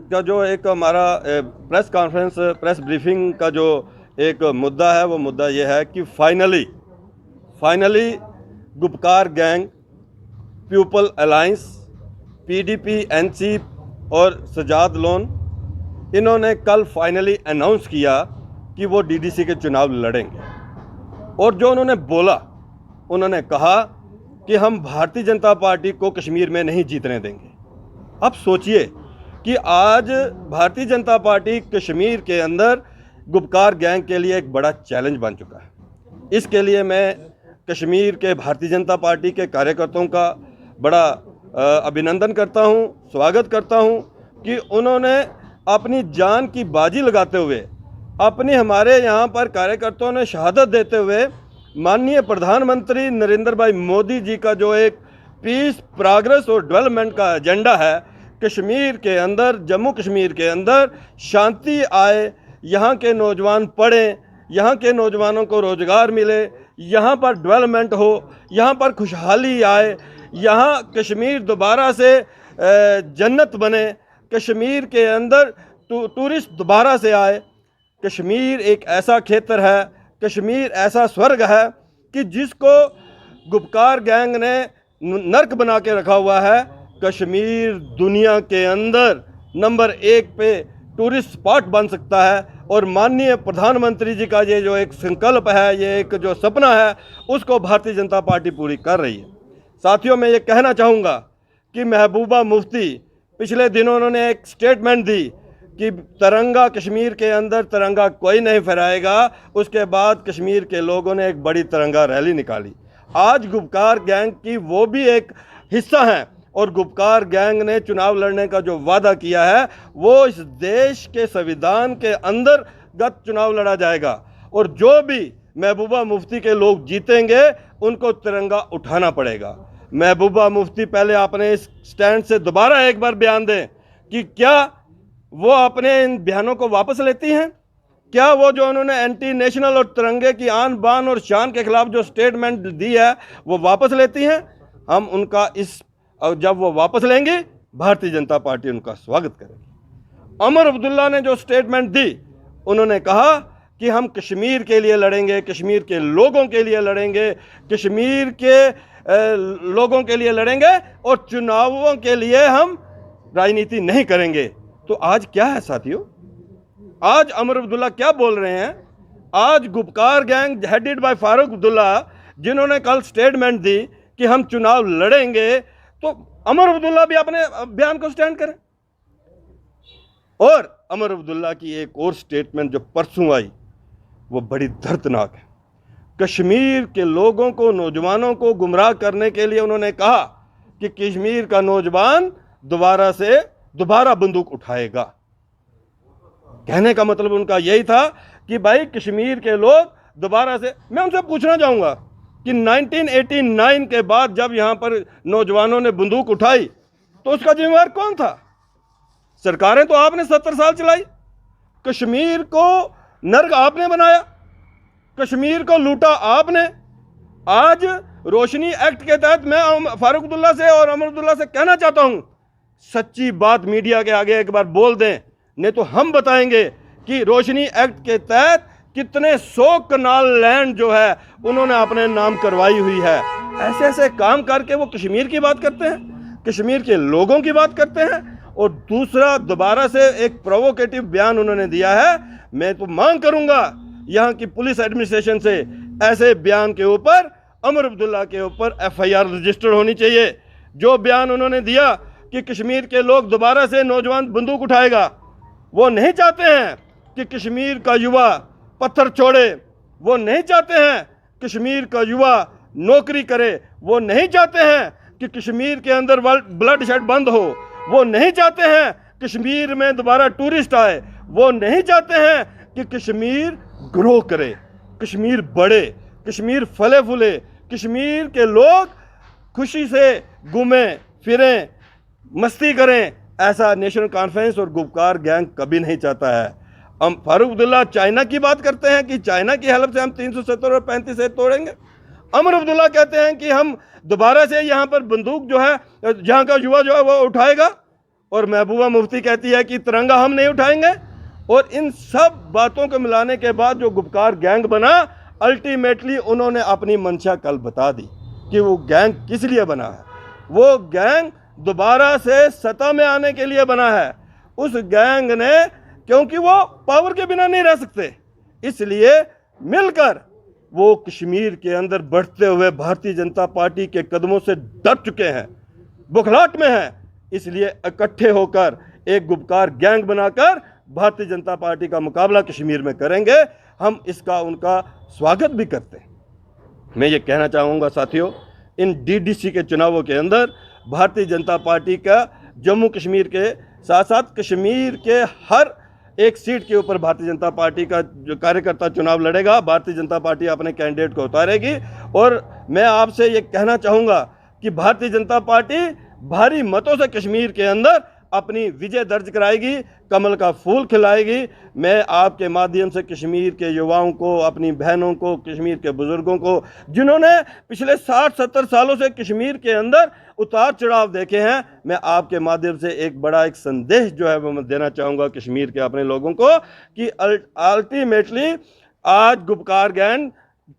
का जो एक हमारा प्रेस कॉन्फ्रेंस प्रेस ब्रीफिंग का जो एक मुद्दा है, वो मुद्दा ये है कि finally Gupkar gang, people alliance, PDP, NC और सजाद लोन, इन्होंने कल फाइनली अनाउंस किया कि वो डीडीसी के चुनाव लड़ेंगे। और जो उन्होंने बोला, उन्होंने कहा कि हम भारतीय जनता पार्टी को कश्मीर में नहीं जीतने देंगे। अब सोचिए कि आज भारतीय जनता पार्टी कश्मीर के अंदर गुपकार गैंग के लिए एक बड़ा चैलेंज बन चुका है। इसके लिए मैं कश्मीर के भारतीय जनता पार्टी के कार्यकर्ताओं का बड़ा अभिनंदन करता हूं, स्वागत करता हूं कि उन्होंने अपनी जान की बाजी लगाते हुए, अपनी हमारे यहाँ पर कार्यकर्ताओं ने शहादत देते हुए माननीय प्रधानमंत्री नरेंद्र भाई मोदी जी का जो एक पीस, प्रोग्रेस और डेवलपमेंट का एजेंडा है, कश्मीर के अंदर, जम्मू कश्मीर के अंदर शांति आए, यहाँ के नौजवान पढ़ें, यहाँ के नौजवानों को रोज़गार मिले, यहाँ पर डेवलपमेंट हो, यहाँ पर खुशहाली आए, यहाँ कश्मीर दोबारा से जन्नत बने, कश्मीर के अंदर टूरिस्ट दोबारा से आए। कश्मीर एक ऐसा क्षेत्र है, कश्मीर ऐसा स्वर्ग है कि जिसको गुपकार गैंग ने नर्क बना के रखा हुआ है। कश्मीर दुनिया के अंदर नंबर 1 पे टूरिस्ट स्पॉट बन सकता है और माननीय प्रधानमंत्री जी का ये जो एक संकल्प है, ये एक जो सपना है, उसको भारतीय जनता पार्टी पूरी कर रही है। साथियों, मैं ये कहना चाहूँगा कि महबूबा मुफ्ती पिछले दिनों उन्होंने एक स्टेटमेंट दी कि तिरंगा कश्मीर के अंदर तिरंगा कोई नहीं फहराएगा। उसके बाद कश्मीर के लोगों ने एक बड़ी तिरंगा रैली निकाली। आज गुपकार गैंग की वो भी एक हिस्सा हैं और गुपकार गैंग ने चुनाव लड़ने का जो वादा किया है, वो इस देश के संविधान के अंतर्गत चुनाव लड़ा जाएगा और जो भी महबूबा मुफ्ती के लोग जीतेंगे उनको तिरंगा उठाना पड़ेगा। महबूबा मुफ्ती पहले अपने इस स्टैंड से दोबारा एक बार बयान दें कि क्या वो अपने इन बयानों को वापस लेती हैं? क्या वो जो उन्होंने एंटी नेशनल और तिरंगे की आन बान और शान के खिलाफ जो स्टेटमेंट दी है, वो वापस लेती हैं? हम उनका जब वो वापस लेंगे, भारतीय जनता पार्टी उनका स्वागत करेगी। अमर अब्दुल्ला ने जो स्टेटमेंट दी, उन्होंने कहा कि हम कश्मीर के लिए लड़ेंगे, कश्मीर के लोगों के लिए लड़ेंगे, कश्मीर के लोगों के लिए लड़ेंगे और चुनावों के लिए हम राजनीति नहीं करेंगे। तो आज क्या है साथियों? आज अमर अब्दुल्ला क्या बोल रहे हैं? आज Gupkar gang headed by Farooq Abdullah, जिन्होंने कल स्टेटमेंट दी कि हम चुनाव लड़ेंगे, तो अमर अब्दुल्ला भी अपने बयान को स्टैंड करें। और अमर अब्दुल्ला की एक और स्टेटमेंट जो परसों आई, वो बड़ी दर्दनाक है। कश्मीर के लोगों को, नौजवानों को गुमराह करने के लिए उन्होंने कहा कि कश्मीर का नौजवान दोबारा बंदूक उठाएगा। कहने का मतलब उनका यही था कि भाई कश्मीर के लोग दोबारा से। मैं उनसे पूछना चाहूँगा कि 1989 के बाद जब यहाँ पर नौजवानों ने बंदूक उठाई, तो उसका जिम्मेवार कौन था? सरकारें तो आपने 70 साल चलाई। कश्मीर को नर्क आपने बनाया, कश्मीर को लूटा आपने। आज रोशनी एक्ट के तहत मैं फारूक अब्दुल्ला से और अमर अब्दुल्ला से कहना चाहता हूं, सच्ची बात मीडिया के आगे एक बार बोल दें, नहीं तो हम बताएंगे कि रोशनी एक्ट के तहत कितने 100 कनाल लैंड जो है उन्होंने अपने नाम करवाई हुई है। ऐसे ऐसे काम करके वो कश्मीर की बात करते हैं, कश्मीर के लोगों की बात करते हैं। और दूसरा, दोबारा से एक प्रोवोकेटिव बयान उन्होंने दिया है। मैं तो मांग करूंगा यहाँ की पुलिस एडमिनिस्ट्रेशन से, ऐसे बयान के ऊपर, अमर अब्दुल्ला के ऊपर FIR रजिस्टर्ड होनी चाहिए। जो बयान उन्होंने दिया कि कश्मीर के लोग दोबारा से नौजवान बंदूक उठाएगा, वो नहीं चाहते हैं कि कश्मीर का युवा पत्थर छोड़े, वो नहीं चाहते हैं कश्मीर का युवा नौकरी करे, वो नहीं चाहते हैं कि कश्मीर के अंदर ब्लड शेड बंद हो, वो नहीं चाहते हैं कश्मीर में दोबारा टूरिस्ट आए, वो नहीं चाहते हैं कि कश्मीर ग्रो करे, कश्मीर बढ़े, कश्मीर फले फूले, कश्मीर के लोग खुशी से घूमें फिरें, मस्ती करें। ऐसा नेशनल कॉन्फ्रेंस और गुपकार गैंग कभी नहीं चाहता है। हम फारूक अब्दुल्ला चाइना की बात करते हैं कि चाइना की हेल्प से हम 370 और 35 से तोड़ेंगे। अमर अब्दुल्ला कहते हैं कि हम दोबारा से यहाँ पर बंदूक जो है, यहाँ का युवा जो है वो उठाएगा। और महबूबा मुफ्ती कहती है कि तिरंगा हम नहीं उठाएंगे। और इन सब बातों को मिलाने के बाद जो गुपकार गैंग बना, अल्टीमेटली उन्होंने अपनी मंशा कल बता दी कि वो गैंग किस लिए बना है। वो गैंग दोबारा से सत्ता में आने के लिए बना है। उस गैंग ने, क्योंकि वो पावर के बिना नहीं रह सकते, इसलिए मिलकर वो कश्मीर के अंदर बढ़ते हुए भारतीय जनता पार्टी के कदमों से डर चुके हैं, बुखलाहट में हैं। इसलिए इकट्ठे होकर एक गुपकार गैंग बनाकर भारतीय जनता पार्टी का मुकाबला कश्मीर में करेंगे। हम इसका उनका स्वागत भी करते हैं। मैं ये कहना चाहूँगा साथियों, इन डीडीसी के चुनावों के अंदर भारतीय जनता पार्टी का जम्मू कश्मीर के साथ साथ कश्मीर के हर एक सीट के ऊपर भारतीय जनता पार्टी का जो कार्यकर्ता चुनाव लड़ेगा। भारतीय जनता पार्टी अपने कैंडिडेट को उतारेगी। और मैं आपसे ये कहना चाहूँगा कि भारतीय जनता पार्टी भारी मतों से कश्मीर के अंदर अपनी विजय दर्ज कराएगी, कमल का फूल खिलाएगी। मैं आपके माध्यम से कश्मीर के युवाओं को, अपनी बहनों को, कश्मीर के बुज़ुर्गों को, जिन्होंने पिछले 60-70 सालों से कश्मीर के अंदर उतार चढ़ाव देखे हैं, मैं आपके माध्यम से एक संदेश जो है वो मैं देना चाहूँगा कश्मीर के अपने लोगों को कि अल्टीमेटली आज गुपकार गैंग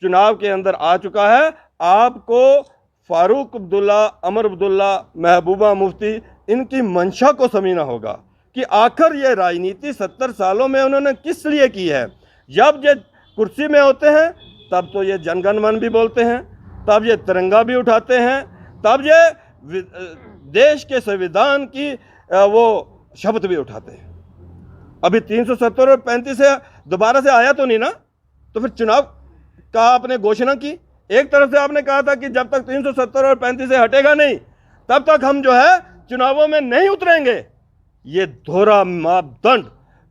चुनाव के अंदर आ चुका है। आपको फारूक अब्दुल्ला, अमर अब्दुल्ला, महबूबा मुफ्ती, इनकी मंशा को समझना होगा कि आखिर ये राजनीति 70 सालों में उन्होंने किस लिए की है। जब ये कुर्सी में होते हैं तब तो ये जनगण मन भी बोलते हैं, तब ये तिरंगा भी उठाते हैं, तब ये देश के संविधान की वो शपथ भी उठाते हैं। अभी 370 और 35 से दोबारा से आया तो नहीं ना, तो फिर चुनाव का आपने घोषणा की। एक तरफ से आपने कहा था कि जब तक 370 और 35 से हटेगा नहीं तब तक हम जो है चुनावों में नहीं उतरेंगे। ये दोहरा मापदंड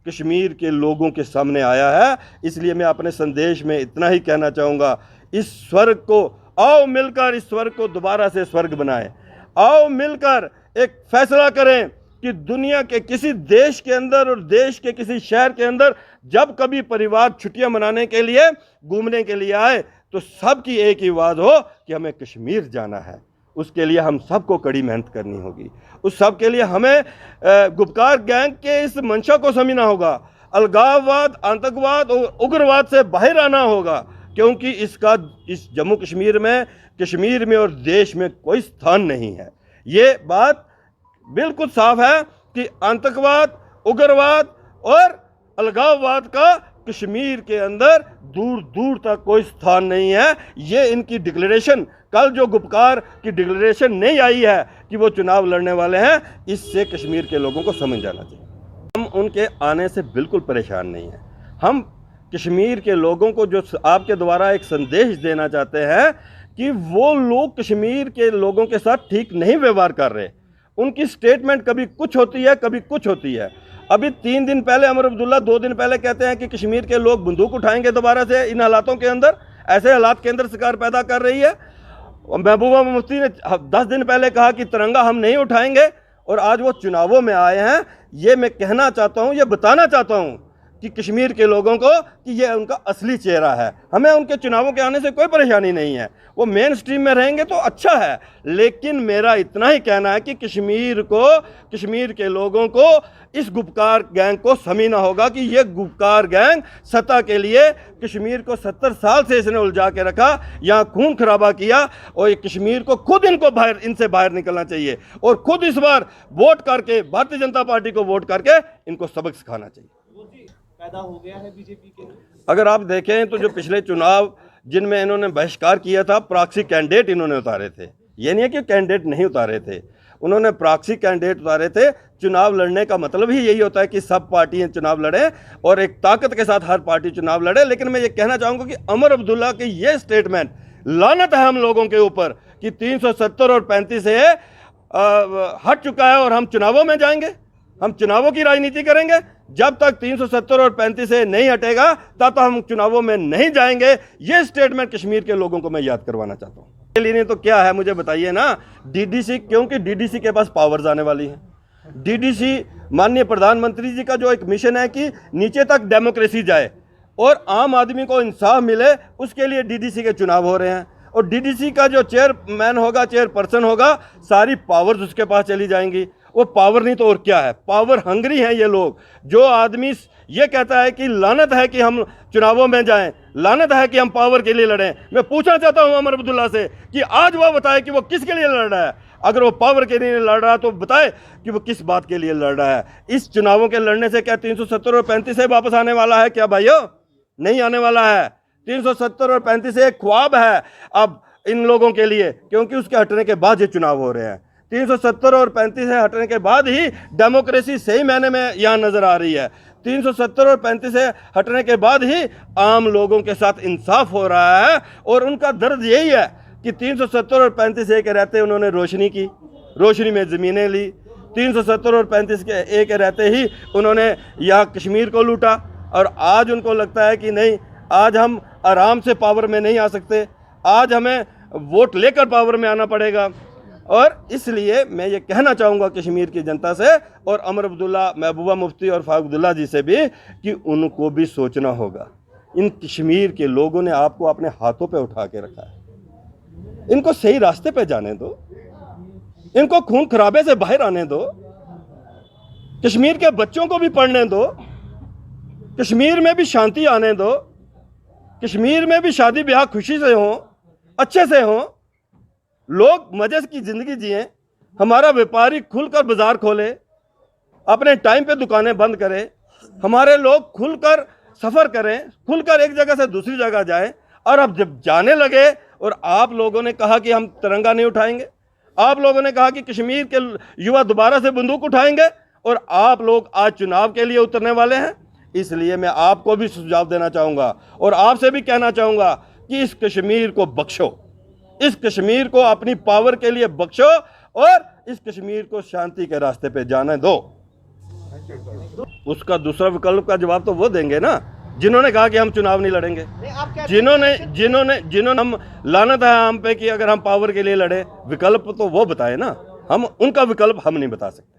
कश्मीर के लोगों के सामने आया है। इसलिए मैं अपने संदेश में इतना ही कहना चाहूँगा, इस स्वर्ग को आओ मिलकर इस स्वर्ग को दोबारा से स्वर्ग बनाएं। आओ मिलकर एक फैसला करें कि दुनिया के किसी देश के अंदर और देश के किसी शहर के अंदर जब कभी परिवार छुट्टियां मनाने के लिए, घूमने के लिए आए, तो सबकी एक ही आवाज़ हो कि हमें कश्मीर जाना है। उसके लिए हम सबको कड़ी मेहनत करनी होगी। उस सब के लिए हमें गुपकार गैंग के इस मंशा को समझना होगा। अलगाववाद, आतंकवाद और उग्रवाद से बाहर आना होगा, क्योंकि इसका इस जम्मू कश्मीर में और देश में कोई स्थान नहीं है। ये बात बिल्कुल साफ है कि आतंकवाद, उग्रवाद और अलगाववाद का कश्मीर के अंदर दूर दूर तक कोई स्थान नहीं है। ये इनकी डिक्लेरेशन, कल जो गुपकार की डिक्लेरेशन नहीं आई है कि वो चुनाव लड़ने वाले हैं, इससे कश्मीर के लोगों को समझ जाना चाहिए। हम उनके आने से बिल्कुल परेशान नहीं हैं। हम कश्मीर के लोगों को जो आपके द्वारा एक संदेश देना चाहते हैं कि वो लोग कश्मीर के लोगों के साथ ठीक नहीं व्यवहार कर रहे। उनकी स्टेटमेंट कभी कुछ होती है, कभी कुछ होती है। अभी 3 दिन पहले अमर अब्दुल्ला 2 दिन पहले कहते हैं कि कश्मीर के लोग बंदूक उठाएंगे दोबारा से इन हालातों के अंदर। ऐसे हालात केंद्र सरकार पैदा कर रही है। महबूबा मुफ्ती ने 10 दिन पहले कहा कि तिरंगा हम नहीं उठाएंगे, और आज वो चुनावों में आए हैं। ये मैं कहना चाहता हूँ, ये बताना चाहता हूँ कि कश्मीर के लोगों को कि ये उनका असली चेहरा है। हमें उनके चुनावों के आने से कोई परेशानी नहीं है। वो मेन स्ट्रीम में रहेंगे तो अच्छा है, लेकिन मेरा इतना ही कहना है कि कश्मीर के लोगों को इस गुपकार गैंग को समझना होगा कि ये गुपकार गैंग सत्ता के लिए कश्मीर को 70 साल से इसने उलझा के रखा, यहाँ खून खराबा किया, और ये कश्मीर को खुद इनसे बाहर निकलना चाहिए और खुद इस बार वोट करके, भारतीय जनता पार्टी को वोट करके इनको सबक सिखाना चाहिए। पैदा हो गया है बीजेपी के। अगर आप देखें तो जो पिछले चुनाव जिनमें इन्होंने बहिष्कार किया था, प्रॉक्सी कैंडिडेट इन्होंने उतारे थे। ये नहीं है कि कैंडिडेट नहीं उतारे थे, उन्होंने प्रॉक्सी कैंडिडेट उतारे थे। चुनाव लड़ने का मतलब ही यही होता है कि सब पार्टियां चुनाव लड़ें और एक ताकत के साथ हर पार्टी चुनाव लड़े। लेकिन मैं ये कहना चाहूँगा कि अमर अब्दुल्ला की ये स्टेटमेंट लानत है हम लोगों के ऊपर कि 370 और 35 से हट चुका है और हम चुनावों में जाएंगे, हम चुनावों की राजनीति करेंगे। जब तक 370 और 35 से नहीं हटेगा तब तक हम चुनावों में नहीं जाएंगे। ये स्टेटमेंट कश्मीर के लोगों को मैं याद करवाना चाहता हूँ। के लिए तो क्या है मुझे बताइए ना। डीडीसी, क्योंकि डीडीसी के पास पावर्स आने वाली हैं। डीडीसी माननीय प्रधानमंत्री जी का जो एक मिशन है कि नीचे तक डेमोक्रेसी जाए और आम आदमी को इंसाफ मिले, उसके लिए डीडीसी के चुनाव हो रहे हैं। और डीडीसी का जो चेयरमैन होगा, चेयरपर्सन होगा, सारी पावर्स उसके पास चली जाएंगी वो पावर नहीं तो और क्या है, पावर हंग्री हैं ये लोग। जो आदमी ये कहता है कि लानत है कि हम चुनावों में जाएं, लानत है कि हम पावर के लिए लड़ें, मैं पूछना चाहता हूं अमर अब्दुल्ला से कि आज वो बताए कि वो किसके लिए लड़ रहा है। अगर वो पावर के लिए लड़ रहा है तो बताए कि वो किस बात के लिए लड़ रहा है। इस चुनावों के लड़ने से क्या 370 और 35 से वापस आने वाला है क्या भाइयों? नहीं आने वाला है। 370 और 35 एक ख्वाब है अब इन लोगों के लिए, क्योंकि उसके हटने के बाद ये चुनाव हो रहे हैं। 370 और 35 से हटने के बाद ही डेमोक्रेसी सही मायने में यहाँ नजर आ रही है। 370 और 35 से हटने के बाद ही आम लोगों के साथ इंसाफ हो रहा है। और उनका दर्द यही है कि 370 और 35 एक रहते उन्होंने रोशनी की, रोशनी में ज़मीनें ली। 370 और 35 के एक रहते ही उन्होंने यहाँ कश्मीर को लूटा। और आज उनको लगता है कि नहीं, आज हम आराम से पावर में नहीं आ सकते, आज हमें वोट लेकर पावर में आना पड़ेगा। और इसलिए मैं ये कहना चाहूँगा कश्मीर की जनता से और अमर अब्दुल्ला, महबूबा मुफ्ती और फारूक अब्दुल्ला जी से भी कि उनको भी सोचना होगा। इन कश्मीर के लोगों ने आपको अपने हाथों पे उठा के रखा है, इनको सही रास्ते पे जाने दो, इनको खून खराबे से बाहर आने दो, कश्मीर के बच्चों को भी पढ़ने दो, कश्मीर में भी शांति आने दो, कश्मीर में भी शादी ब्याह खुशी से हो, अच्छे से हो, लोग मजे की ज़िंदगी जिए, हमारा व्यापारी खुलकर बाजार खोले, अपने टाइम पे दुकानें बंद करें, हमारे लोग खुलकर सफ़र करें, खुलकर एक जगह से दूसरी जगह जाएं। और अब जब जाने लगे और आप लोगों ने कहा कि हम तिरंगा नहीं उठाएंगे, आप लोगों ने कहा कि कश्मीर के युवा दोबारा से बंदूक उठाएंगे, और आप लोग आज चुनाव के लिए उतरने वाले हैं। इसलिए मैं आपको भी सुझाव देना चाहूँगा और आपसे भी कहना चाहूँगा कि इस कश्मीर को बख्शो, इस कश्मीर को अपनी पावर के लिए बख्शो और इस कश्मीर को शांति के रास्ते पे जाने दो। उसका दूसरा विकल्प का जवाब तो वो देंगे ना जिन्होंने कहा कि हम चुनाव नहीं लड़ेंगे, जिन्होंने हम लानत है हम पे कि अगर हम पावर के लिए लड़े। विकल्प तो वो बताए ना, हम उनका विकल्प हम नहीं बता सकते।